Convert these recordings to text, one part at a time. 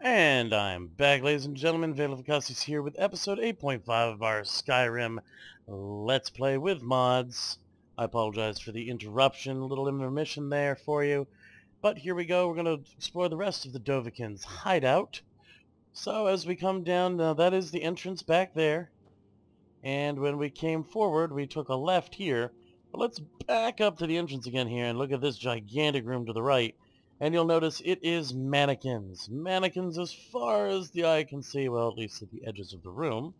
And I'm back, ladies and gentlemen. Vacosties here with episode 8.5 of our Skyrim Let's Play with mods. I apologize for the interruption, a little intermission there for you. But here we go. We're going to explore the rest of the Dovahkiin's hideout. So as we come down, that is the entrance back there. And when we came forward, we took a left here. But let's back up to the entrance again here and look at this gigantic room to the right. And you'll notice it is mannequins. Mannequins as far as the eye can see, well, at least at the edges of the room.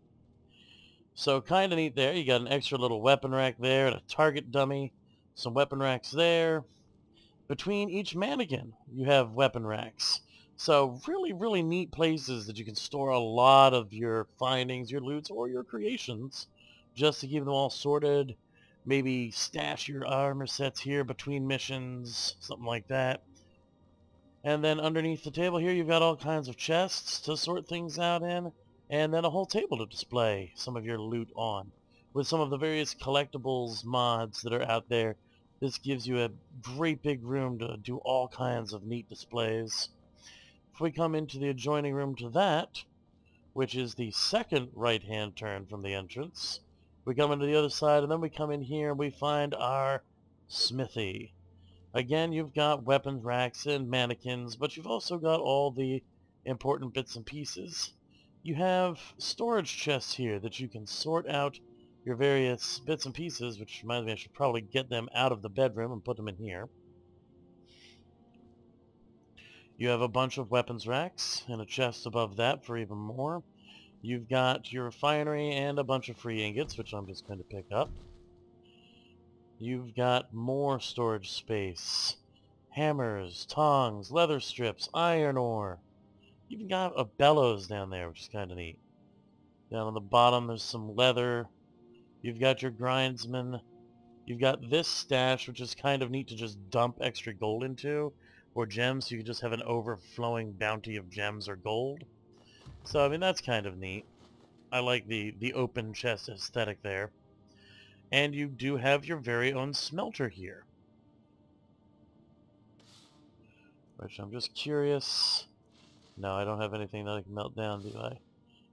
So kind of neat there. You got an extra little weapon rack there and a target dummy. Some weapon racks there. Between each mannequin, you have weapon racks. So really neat places that you can store a lot of your findings, your loots, or your creations, just to keep them all sorted. Maybe stash your armor sets here between missions, something like that. And then underneath the table here, you've got all kinds of chests to sort things out in, and then a whole table to display some of your loot on. With some of the various collectibles mods that are out there, this gives you a great big room to do all kinds of neat displays. If we come into the adjoining room to that, which is the second right-hand turn from the entrance, we come into the other side, and then we come in here and we find our smithy. Again, you've got weapons racks and mannequins, but you've also got all the important bits and pieces. You have storage chests here that you can sort out your various bits and pieces, which reminds me I should probably get them out of the bedroom and put them in here. You have a bunch of weapons racks and a chest above that for even more. You've got your refinery and a bunch of free ingots, which I'm just going to pick up. You've got more storage space. Hammers, tongs, leather strips, iron ore. You've even got a bellows down there, which is kind of neat. Down on the bottom there's some leather. You've got your grindsman. You've got this stash, which is kind of neat to just dump extra gold into, or gems, so you can just have an overflowing bounty of gems or gold. So, I mean, that's kind of neat. I like the open chest aesthetic there. And you do have your very own smelter here. Which I'm just curious. No, I don't have anything that I can melt down, do I?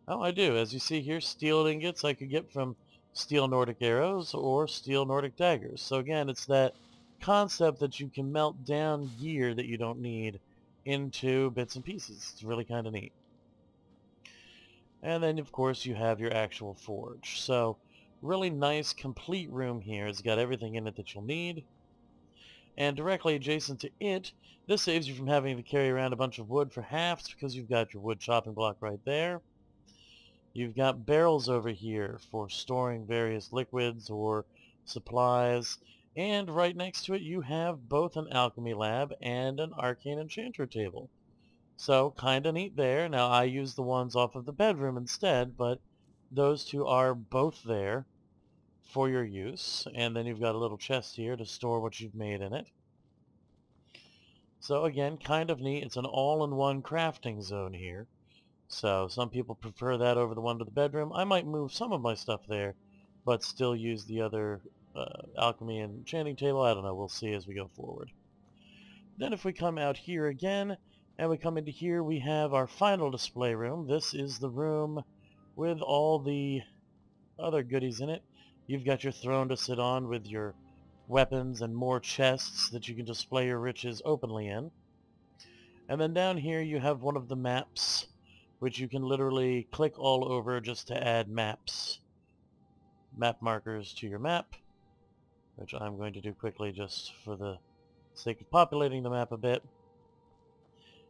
Oh, I do. As you see here, steel ingots I could get from steel Nordic arrows or steel Nordic daggers. So again, it's that concept that you can melt down gear that you don't need into bits and pieces. It's really kind of neat. And then, of course, you have your actual forge. So, really nice, complete room here. It's got everything in it that you'll need. And directly adjacent to it, this saves you from having to carry around a bunch of wood for halves because you've got your wood chopping block right there. You've got barrels over here for storing various liquids or supplies. And right next to it, you have both an alchemy lab and an arcane enchanter table. So, kinda neat there. Now, I use the ones off of the bedroom instead, but those two are both there for your use. And then you've got a little chest here to store what you've made in it. So again, kind of neat. It's an all-in-one crafting zone here. So some people prefer that over the one to the bedroom. I might move some of my stuff there, but still use the other alchemy and enchanting table. I don't know. We'll see as we go forward. Then if we come out here again, and we come into here, we have our final display room. This is the room with all the other goodies in it. You've got your throne to sit on with your weapons and more chests that you can display your riches openly in. And then down here you have one of the maps, which you can literally click all over just to add map markers to your map, which I'm going to do quickly just for the sake of populating the map a bit.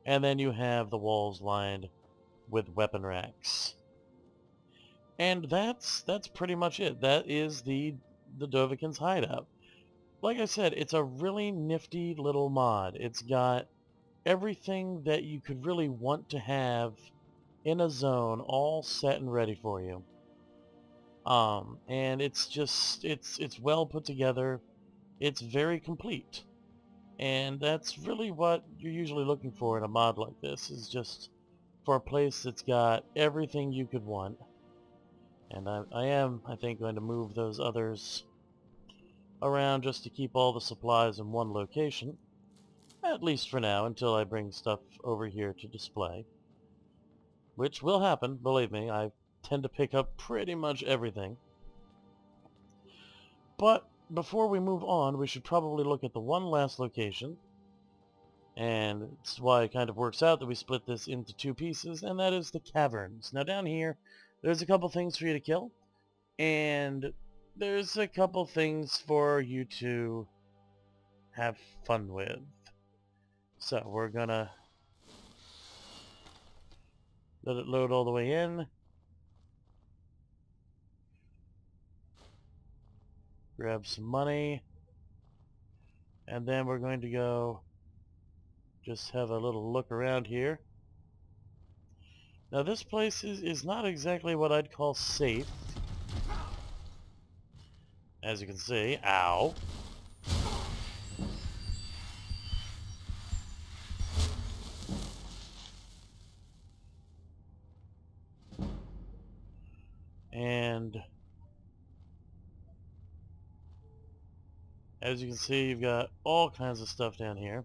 And then you have the walls lined with weapon racks. And that's pretty much it. That is the Dovahkiin's hideout. Like I said, it's a really nifty little mod. It's got everything that you could really want to have in a zone all set and ready for you. And it's just, it's well put together. It's very complete. And that's really what you're usually looking for in a mod like this, is just for a place that's got everything you could want. And I am, I think, going to move those others around just to keep all the supplies in one location. At least for now, until I bring stuff over here to display. which will happen, believe me. I tend to pick up pretty much everything. But before we move on, we should probably look at the one last location. And it's why it kind of works out that we split this into two pieces, and that is the caverns. Now down here, there's a couple things for you to kill, and there's a couple things for you to have fun with. So we're gonna let it load all the way in. Grab some money. And then we're going to go just have a little look around here. Now this place is not exactly what I'd call safe. As you can see, ow. And as you can see, you've got all kinds of stuff down here.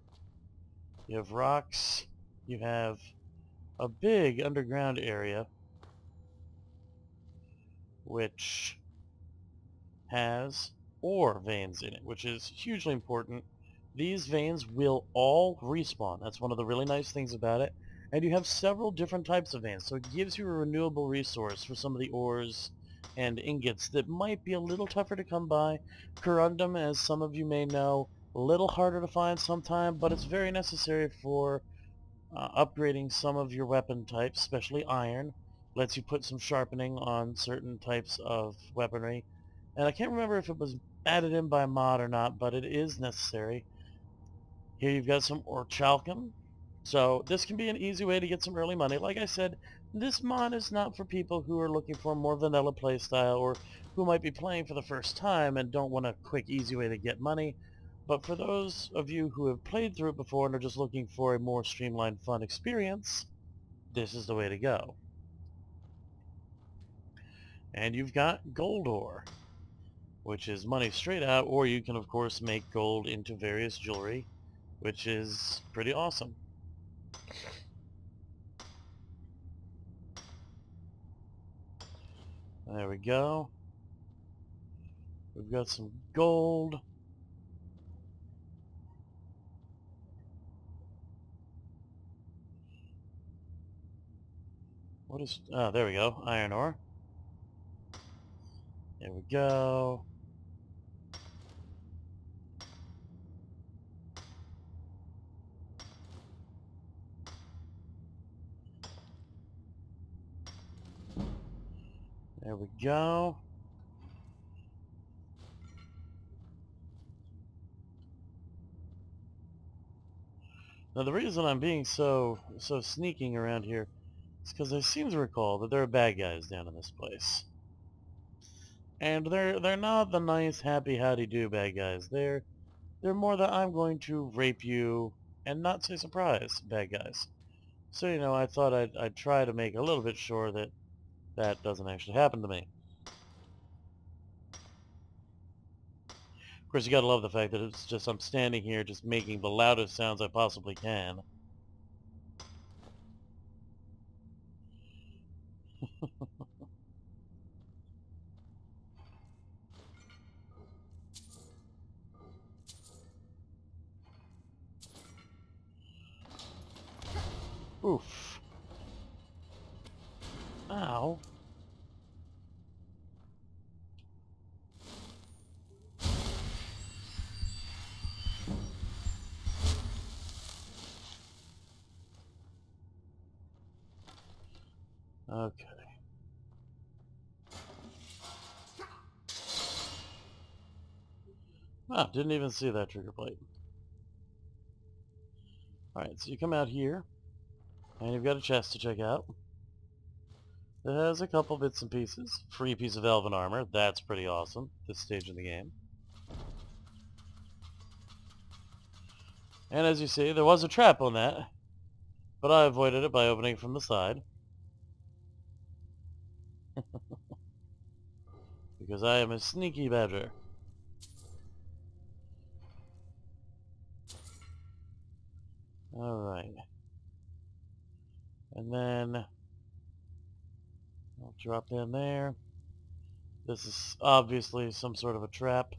You have rocks, you have a big underground area which has ore veins in it, which is hugely important. These veins will all respawn. That's one of the really nice things about it. And you have several different types of veins, so it gives you a renewable resource for some of the ores and ingots that might be a little tougher to come by. Corundum, as some of you may know, a little harder to find sometime, but it's very necessary for upgrading some of your weapon types, especially iron. Lets you put some sharpening on certain types of weaponry. And I can't remember if it was added in by mod or not, but it is necessary. Here you've got some orichalcum. So this can be an easy way to get some early money. Like I said, this mod is not for people who are looking for a more vanilla playstyle or who might be playing for the first time and don't want a quick, easy way to get money. But for those of you who have played through it before and are just looking for a more streamlined, fun experience, this is the way to go. And you've got gold ore, which is money straight out, or you can of course make gold into various jewelry, which is pretty awesome. There we go. We've got some gold. What is... oh, there we go. Iron ore. There we go. There we go. Now the reason I'm being so sneaking around here is because I seem to recall that there are bad guys down in this place. And they're not the nice, happy, howdy-do bad guys. They're more that I'm going to rape you and not say surprise bad guys. So, you know, I thought I'd try to make a little bit sure that that doesn't actually happen to me. Of course, you gotta love the fact that it's just I'm standing here just making the loudest sounds I possibly can. Oof. Ow. Okay. Ah, didn't even see that trigger plate. Alright, so you come out here, and you've got a chest to check out. It has a couple bits and pieces. Free piece of elven armor, that's pretty awesome, this stage in the game. And as you see, there was a trap on that, but I avoided it by opening from the side. Because I am a sneaky badger. Alright. And then I'll drop in there. This is obviously some sort of a trap.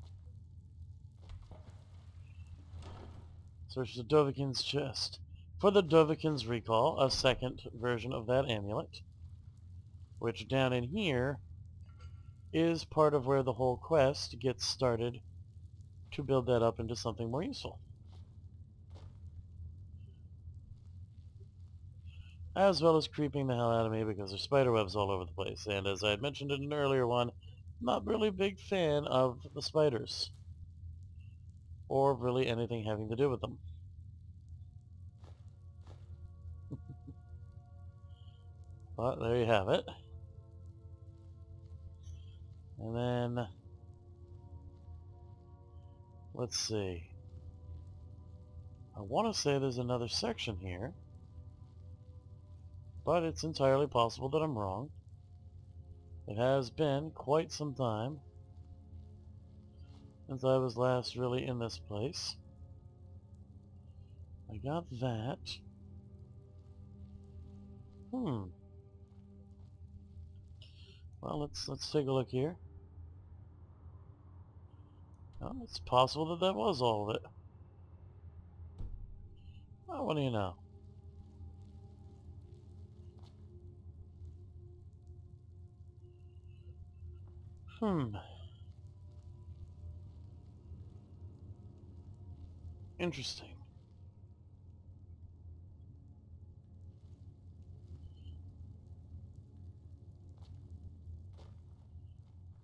Search the Dovahkiin's chest. For the Dovahkiin's recall, a second version of that amulet, which down in here is part of where the whole quest gets started to build that up into something more useful. As well as creeping the hell out of me because there's spider webs all over the place, and as I had mentioned in an earlier one, not really a big fan of the spiders. Or really anything having to do with them. But there you have it. And then, let's see. I want to say there's another section here, but it's entirely possible that I'm wrong. It has been quite some time since I was last really in this place. I got that. Well, let's take a look here. Oh, it's possible that that was all of it. Oh, what do you know? Interesting.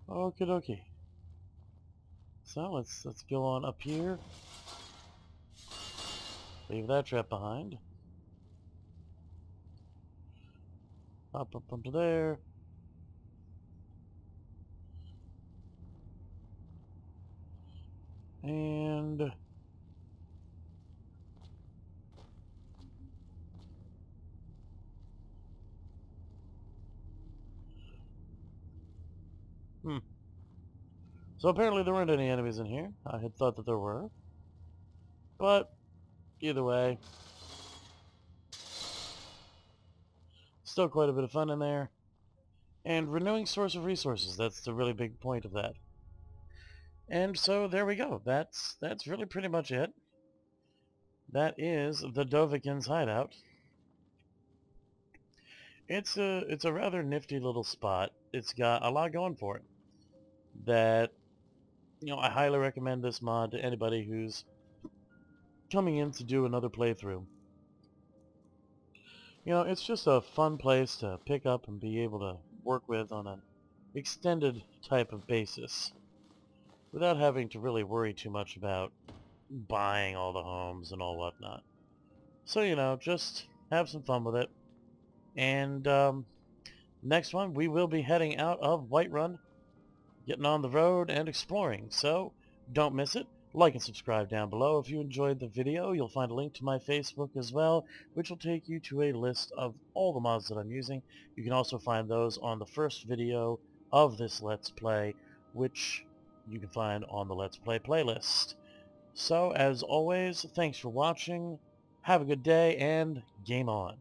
Okie dokie. So let's go on up here. Leave that trap behind. Hop up onto there. And so apparently there weren't any enemies in here. I had thought that there were. But either way, still quite a bit of fun in there. And renewing source of resources, that's the really big point of that. And so there we go. That's really pretty much it. That is the Dovahkiin's Hideout. It's a rather nifty little spot. It's got a lot going for it. That, I highly recommend this mod to anybody who's coming in to do another playthrough. It's just a fun place to pick up and be able to work with on an extended type of basis without having to really worry too much about buying all the homes and all whatnot. So, just have some fun with it. And next one, we will be heading out of Whiterun, getting on the road and exploring. So don't miss it. Like and subscribe down below. If you enjoyed the video, you'll find a link to my Facebook as well, which will take you to a list of all the mods that I'm using. You can also find those on the first video of this Let's Play, which you can find on the Let's Play playlist. So, as always, thanks for watching, have a good day, and game on.